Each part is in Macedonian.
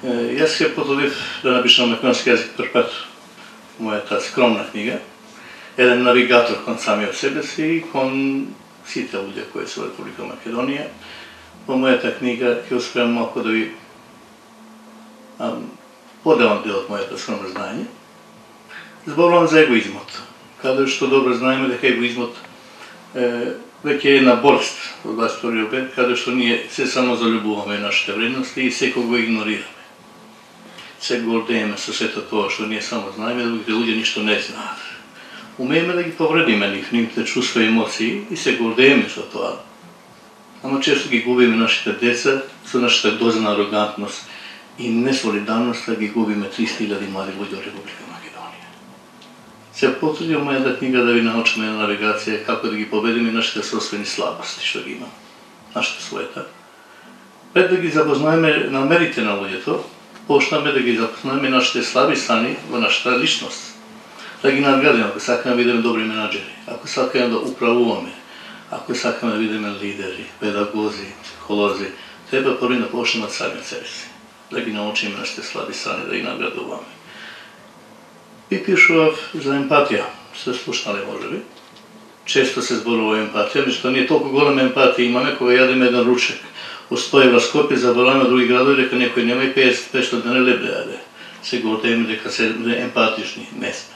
Јас се потрудив да напишам на македонски јазик прв пат мојата скромна книга, еден навигатор кон самиот себе си и кон сите луѓе кои се во Република Македонија. Во мојата книга ќе успеам малку да ви поделам дел од мојата скромно знаење. Зборувам за егоизмот, каде што добро знаеме дека егоизмот веќе е една болест во 21 век, каде што ние се само залюбуваме нашите вредности и секој го игнорираме. Се гордееме со сето тоа што ние само знаеме, да другите луѓе ништо не знаат. Умееме да ги повредиме нивните чувства и емоции и се гордееме со тоа. Ама често ги губиме нашите деца со нашата доза на арогантност и несолидарност, да ги губиме 300.000 млади луѓе од Република Македонија. Се потрудил мојата книга да ви научиме на навигација како да ги победиме нашите собствени слабости што ги имам, нашата своета. Пред да ги запознаеме намерите на луѓето, почнаме да ги запознаеме нашите слаби страни во нашата личност. Да ги надградиме, ако сакаме да бидеме добри менаџери, ако сакаме да управуваме, ако сакаме да бидеме лидери, педагози, психолози, треба први да почнеме од самиот себе си. Да ги научиме нашите слаби страни, да ги наградуваме. И пишував за емпатија, се слушнале можеби. Често се зборува емпатија, меѓутоа ние толку голема емпатија имаме кога јадеме еден ручек од 100 евра Скопје, забораваме други градови дека некој нема и 50-500 дена леб да јаде. Се гордееме дека се емпатични, не сме.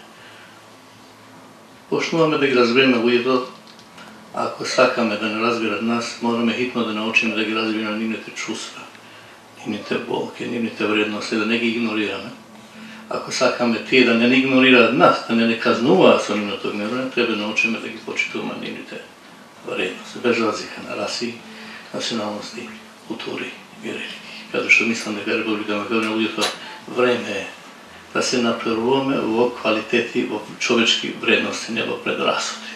Почнуваме да ги разбереме луѓето, ако сакаме да не разбират нас, мораме хитно да научиме да ги разбиреме нивните чувства, нивните болки, нивните вредности, да не ги игнорираме. Ако сакаме тие да не игнорираат нас, да не казнуваат со нивното игнорирање, треба да научиме да ги почитуваме нивните вредности, без разлика на раси, националности, култури и религии. Каде што мислам дека Република Македонија луѓето време е да се напреваруваме во квалитети, во човечки вредности, не во предрасуди.